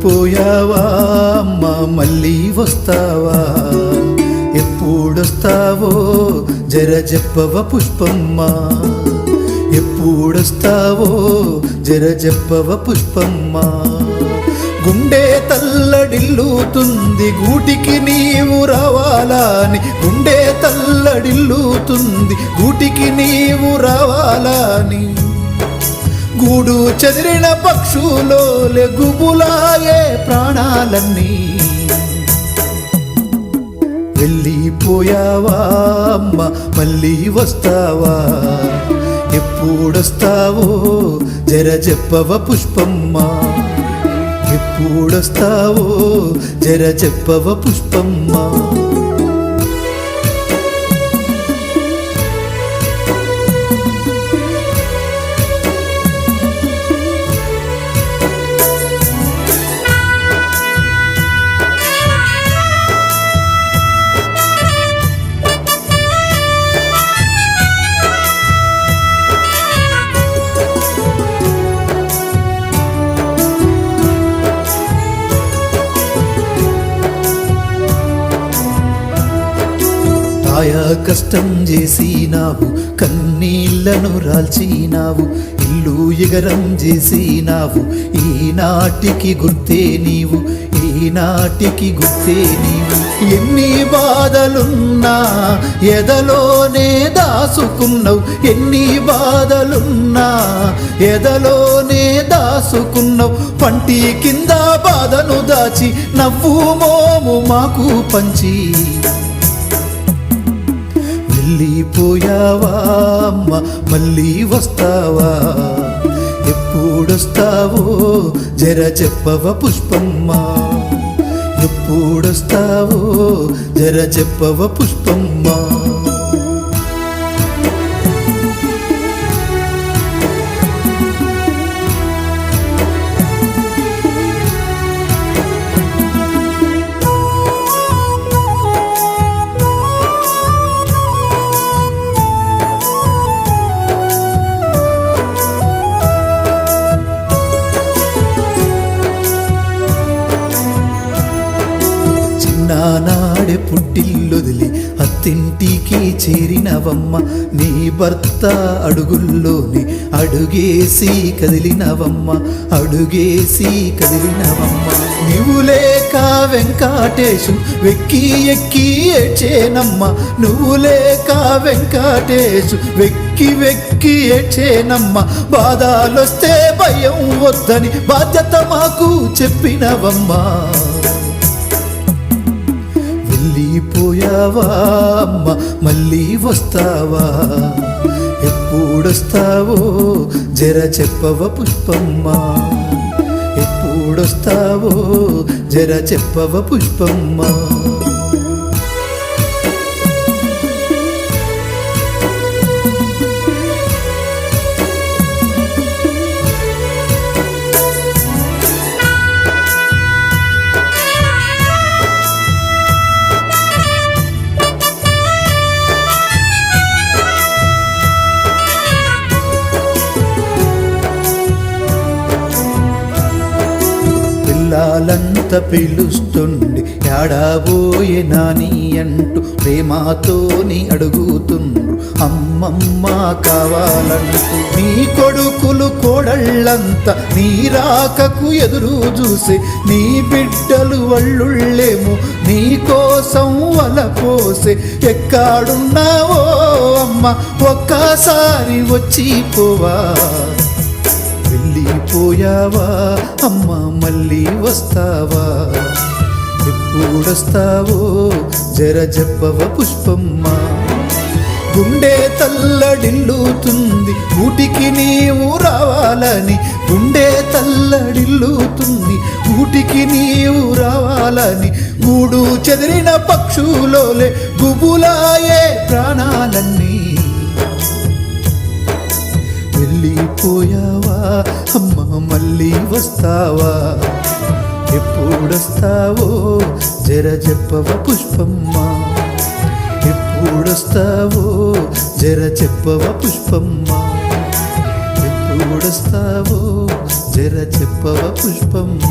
వెళ్ళిపోయావా అమ్మ మళ్ళీ వస్తావా ఎప్పుడొస్తావో జర చెప్పవ పుష్పమ్మ ఎప్పుడొస్తావో జర చెప్పవ పుష్పమ్మ గుండె తల్లడిల్లుతుంది గూటికి నీవు రావాలని గుండె తల్లడిల్లుతుంది గూటికి నీవు రావాలని గూడు చెదిరిన పక్షులోలే గుబులాయే ప్రాణాలన్నీ వెళ్ళిపోయావా అమ్మ మళ్ళీ వస్తావా ఎప్పుడొస్తావో జర చెప్పవ పుష్పమ్మ ఎప్పుడొస్తావో జర చెప్పవ పుష్పమ్మ ఆయా కష్టం చేసినావు కన్నీళ్లను రాల్చినావు ఇల్లు ఎగరం చేసినావు ఈనాటికి గుర్తే నీవు ఈనాటికి గుర్తే నీవు ఎన్ని బాధలున్నా ఎదలోనే దాసుకున్నావు ఎన్ని బాధలున్నా ఎదలోనే దాసుకున్నావు పంటి కింద బాధను దాచి నవ్వు మోము మాకు పంచి వెళ్ళిపోయావా అమ్మ మళ్ళీ వస్తావా ఎప్పుడొస్తావో జర చెప్పవ పుష్పమ్మ ఎప్పుడొస్తావో జర చెప్పవ పుష్పమ్మ నానాడే పుట్టిల్లొదిలి అత్తింటికి చేరినవమ్మ నీ భర్త అడుగుల్లోని అడుగేసి కదిలినవమ్మ అడుగేసి కదిలినవమ్మ నువ్వు లేక వెంకటేశు వెక్కి ఎక్కి ఏడ్చేనమ్మ నువ్వు లేక వెంకటేశు వెక్కి వెక్కి ఏడ్చేనమ్మ బాధలొస్తే భయం వద్దని బాధ్యత మాకు చెప్పినవమ్మ వెళ్ళిపోయావా అమ్మ మళ్ళీ వస్తావా ఎప్పుడొస్తావో జర చెప్పవ పుష్పమ్మ ఎప్పుడొస్తావో జర చెప్పవ పుష్పమ్మ పిల్లాలంత పిలుస్తుండి యాడాబోయే నాని అంటూ ప్రేమతోని అడుగుతుండ్రు అమ్మమ్మ కావాలంటూ నీ కొడుకులు కోడళ్ళంతా నీ రాకకు ఎదురు చూసి నీ బిడ్డలు వళ్ళుళ్ళేమో నీ కోసం వలపోసే ఎక్కడున్నావో అమ్మ ఒక్కసారి వచ్చిపోవా వెళ్ళిపోయావా అమ్మ మళ్ళీ వస్తావా ఎప్పుడొస్తావో జర చెప్పవ పుష్పమ్మ గుండె తల్లడిల్లుతుంది గూటికి నీవు రావాలని గుండె తల్లడిల్లుతుంది గూటికి నీవు రావాలని గూడు చెదిరిన పక్షులోలే గుబులాయే ప్రాణాలన్నీ వెళ్ళిపోయావా అమ్మ మళ్ళీ వస్తావా ఎప్పుడొస్తావో జర చెప్పవ పుష్పమ్మ ఎప్పుడొస్తావో జర చెప్పవ పుష్పమ్మ ఎప్పుడొస్తావో జర చెప్పవ పుష్పమ్మ